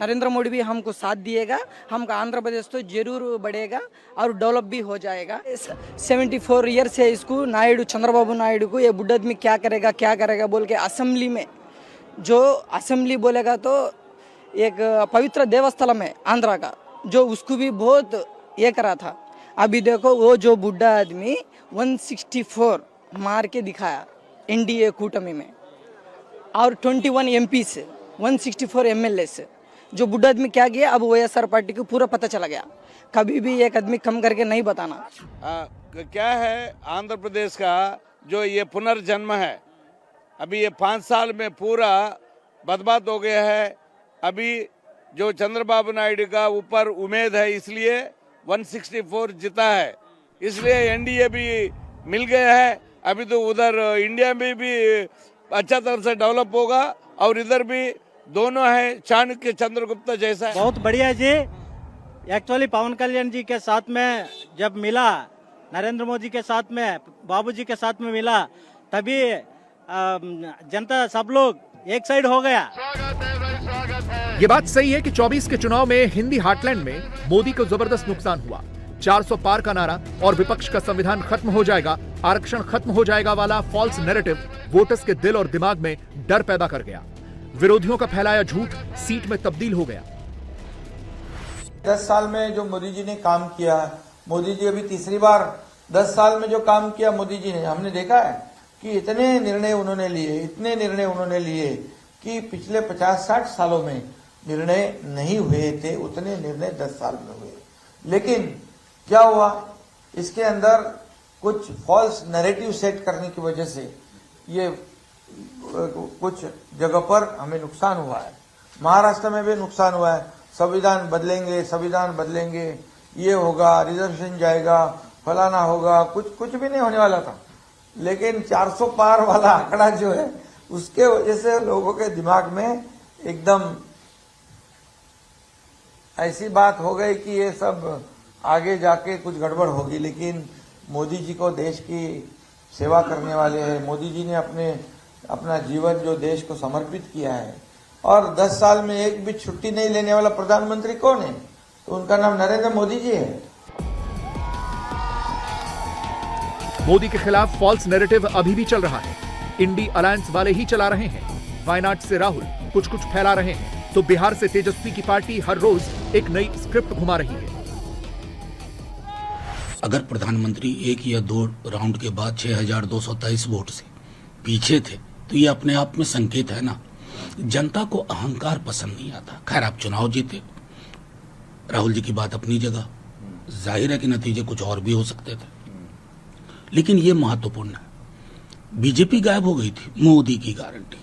नरेंद्र मोदी भी हमको साथ दिएगा, हमका आंध्र प्रदेश तो जरूर बढ़ेगा और डेवलप भी हो जाएगा। 74 ईयर से इसको नायडू, चंद्रबाबू नायडू को ये बुढ़ा आदमी क्या करेगा बोल के असेंबली में जो असेंबली बोलेगा तो एक पवित्र देवस्थल है आंध्रा का, जो उसको भी बहुत ये करा था। अभी देखो वो जो बुढ़ा आदमी 164 मार के दिखाया एनडीए कूटमी में, और 21 एमपी से 164 एमएलए से जो बुढ़ा आदमी क्या किया, अब वाईएसआर पार्टी को पूरा पता चला गया। कभी भी एक आदमी कम करके नहीं बताना। क्या है आंध्र प्रदेश का जो ये पुनर्जन्म है, अभी ये 5 साल में पूरा बर्बाद हो गया है। अभी जो चंद्रबाबू नायडू का ऊपर उम्मीद है, इसलिए 164 जीता है, इसलिए एनडीए भी मिल गया है। अभी तो उधर इंडिया में भी अच्छा तरह से डेवलप होगा और इधर भी दोनों है चाणक्य चंद्रगुप्त जैसा। बहुत बढ़िया जी। एक्चुअली पवन कल्याण जी के साथ में जब मिला, नरेंद्र मोदी के साथ में, बाबूजी के साथ में मिला, तभी जनता सब लोग एक साइड हो गया। ये बात सही है कि 24 के चुनाव में हिंदी हार्टलैंड में मोदी को जबरदस्त नुकसान हुआ। 400 पार का नारा और विपक्ष का संविधान खत्म हो जाएगा, आरक्षण खत्म हो जाएगा वाला फॉल्स नैरेटिव वोटर्स के दिल और दिमाग में डर पैदा कर गया। विरोधियों का फैलाया झूठ सीट में तब्दील हो गया। 10 साल में जो मोदी जी ने काम किया, मोदी जी अभी तीसरी बार 10 साल में जो काम किया मोदी जी ने, हमने देखा है कि इतने निर्णय उन्होंने लिए कि पिछले 50-60 सालों में निर्णय नहीं हुए थे, उतने निर्णय 10 साल में हुए। लेकिन क्या हुआ, इसके अंदर कुछ फॉल्स नैरेटिव सेट करने की वजह से ये कुछ जगह पर हमें नुकसान हुआ है। महाराष्ट्र में भी नुकसान हुआ है। संविधान बदलेंगे, ये होगा, रिजर्वेशन जाएगा, फलाना होगा, कुछ भी नहीं होने वाला था। लेकिन 400 पार वाला आंकड़ा जो है, उसके वजह से लोगों के दिमाग में एकदम ऐसी बात हो गई कि ये सब आगे जाके कुछ गड़बड़ होगी। लेकिन मोदी जी को देश की सेवा करने वाले हैं। मोदी जी ने अपना जीवन जो देश को समर्पित किया है, और 10 साल में एक भी छुट्टी नहीं लेने वाला प्रधानमंत्री कौन है? तो उनका नाम नरेंद्र मोदी जी है। मोदी के खिलाफ फॉल्स नैरेटिव अभी भी चल रहा है। इंडी अलायंस वाले ही चला रहे हैं। वायनाड से राहुल कुछ फैला रहे हैं, तो बिहार से तेजस्वी की पार्टी हर रोज एक नई स्क्रिप्ट घुमा रही है। अगर प्रधानमंत्री 1 या 2 राउंड के बाद 6223 वोट से पीछे थे, तो ये अपने आप में संकेत है ना, जनता को अहंकार पसंद नहीं आता। खैर, आप चुनाव जीते, राहुल जी की बात अपनी जगह, जाहिर है कि नतीजे कुछ और भी हो सकते थे, लेकिन ये महत्वपूर्ण है। बीजेपी गायब हो गई थी, मोदी की गारंटी।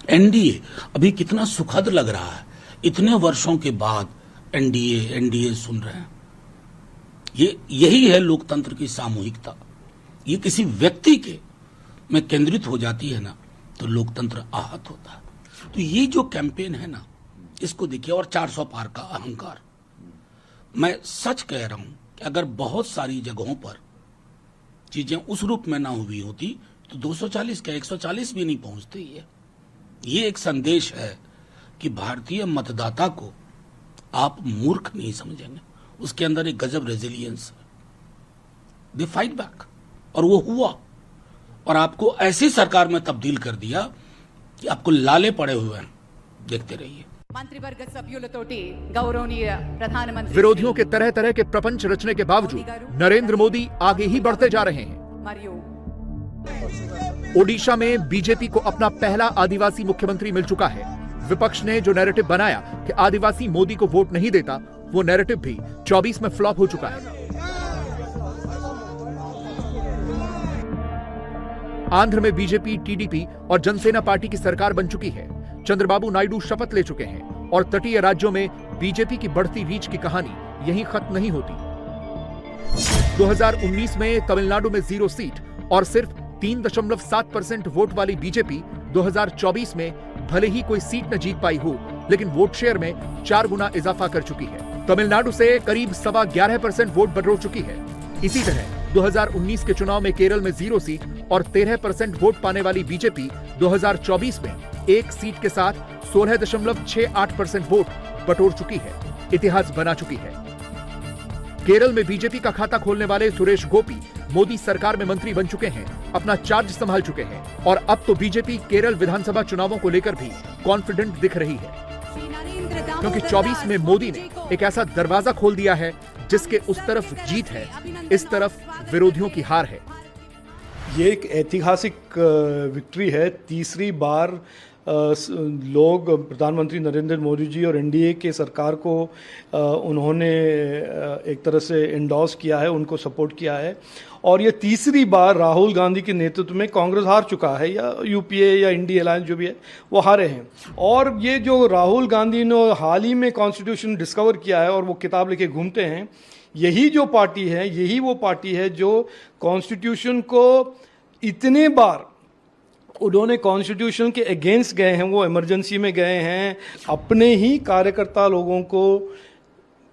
एनडीए अभी कितना सुखद लग रहा है, इतने वर्षों के बाद एनडीए सुन रहे हैं। यही है लोकतंत्र की सामूहिकता। ये किसी व्यक्ति के में केंद्रित हो जाती है ना, तो लोकतंत्र आहत होता है। तो ये जो कैंपेन है ना, इसको देखिए। और 400 पार का अहंकार, मैं सच कह रहा हूं कि अगर बहुत सारी जगहों पर चीजें उस रूप में ना हुई होती तो 240 का 140 भी नहीं पहुंचते। ये एक संदेश है कि भारतीय मतदाता को आप मूर्ख नहीं समझेंगे। उसके अंदर एक गजब रेजिलियंस है। दे फाइट बैक, और वो हुआ, और आपको ऐसी सरकार में तब्दील कर दिया कि आपको लाले पड़े हुए हैं। देखते रहिए। मंत्रिवर्ग सभ्युलतोटी गौरवनीय प्रधानमंत्री विरोधियों के तरह तरह के प्रपंच रचने के बावजूद नरेंद्र मोदी आगे ही बढ़ते जा रहे हैं। ओडिशा में बीजेपी को अपना पहला आदिवासी मुख्यमंत्री मिल चुका है। विपक्ष ने जो नैरेटिव बनाया कि आदिवासी मोदी को वोट नहीं देता, वो नैरेटिव भी 24 में फ्लॉप हो चुका है। आंध्र में बीजेपी, टीडीपी और जनसेना पार्टी की सरकार बन चुकी है। चंद्रबाबू नायडू शपथ ले चुके हैं, और तटीय राज्यों में बीजेपी की बढ़ती रीच की कहानी यहीं खत्म नहीं होती। 2019 में तमिलनाडु में 0 सीट और सिर्फ 3.7% वोट वाली बीजेपी 2024 में भले ही कोई सीट न जीत पाई हो, लेकिन वोट शेयर में 4 गुना इजाफा कर चुकी है। तमिलनाडु से करीब 11.25% वोट बटोर चुकी है। इसी तरह 2019 के चुनाव में केरल में 0 सीट और 13% वोट पाने वाली बीजेपी 2024 में एक सीट के साथ 16.68% वोट बटोर चुकी है, इतिहास बना चुकी है। केरल में बीजेपी का खाता खोलने वाले सुरेश गोपी मोदी सरकार में मंत्री बन चुके हैं, अपना चार्ज संभाल चुके हैं और अब तो बीजेपी केरल विधानसभा चुनावों को लेकर भी कॉन्फिडेंट दिख रही है, क्योंकि 24 में मोदी ने एक ऐसा दरवाजा खोल दिया है जिसके उस तरफ जीत है, इस तरफ विरोधियों की हार है। ये एक ऐतिहासिक विक्ट्री है। तीसरी बार लोग प्रधानमंत्री नरेंद्र मोदी जी और एनडीए के सरकार को उन्होंने एक तरह से एंडोर्स किया है, उनको सपोर्ट किया है। और ये तीसरी बार राहुल गांधी के नेतृत्व में कांग्रेस हार चुका है, या यूपीए या इंडी अलायंस जो भी है वो हारे हैं। और ये जो राहुल गांधी ने हाल ही में कॉन्स्टिट्यूशन डिस्कवर किया है और वो किताब लेके घूमते हैं, यही जो पार्टी है, यही वो पार्टी है जो कॉन्स्टिट्यूशन को इतने बार उन्होंने कॉन्स्टिट्यूशन के अगेंस्ट गए हैं, वो इमरजेंसी में गए हैं, अपने ही कार्यकर्ता लोगों को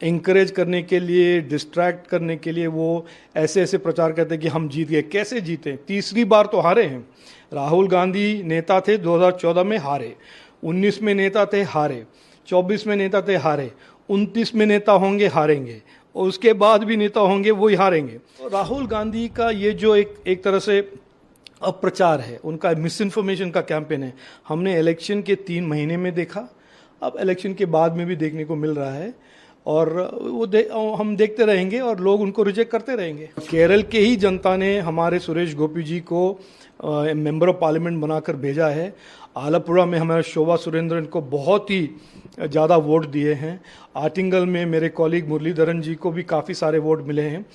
इंकरेज करने के लिए, डिस्ट्रैक्ट करने के लिए वो ऐसे ऐसे प्रचार करते हैं कि हम जीत गए। कैसे जीते? तीसरी बार तो हारे हैं। राहुल गांधी नेता थे, 2014 में हारे, 19 में नेता थे, हारे, 24 में नेता थे, हारे, 29 में नेता होंगे, हारेंगे, और उसके बाद भी नेता होंगे वही हारेंगे। तो राहुल गांधी का ये जो एक तरह से अप्रचार है, उनका मिस इन्फॉर्मेशन का कैंपेन है, हमने इलेक्शन के 3 महीने में देखा, अब इलेक्शन के बाद में भी देखने को मिल रहा है, और वो हम देखते रहेंगे और लोग उनको रिजेक्ट करते रहेंगे। केरल के ही जनता ने हमारे सुरेश गोपी जी को मेंबर ऑफ पार्लियामेंट बनाकर भेजा है। आलपुरा में हमारे शोभा सुरेंद्रन को बहुत ही ज़्यादा वोट दिए हैं। आटिंगल में मेरे कॉलीग मुरलीधरन जी को भी काफ़ी सारे वोट मिले हैं।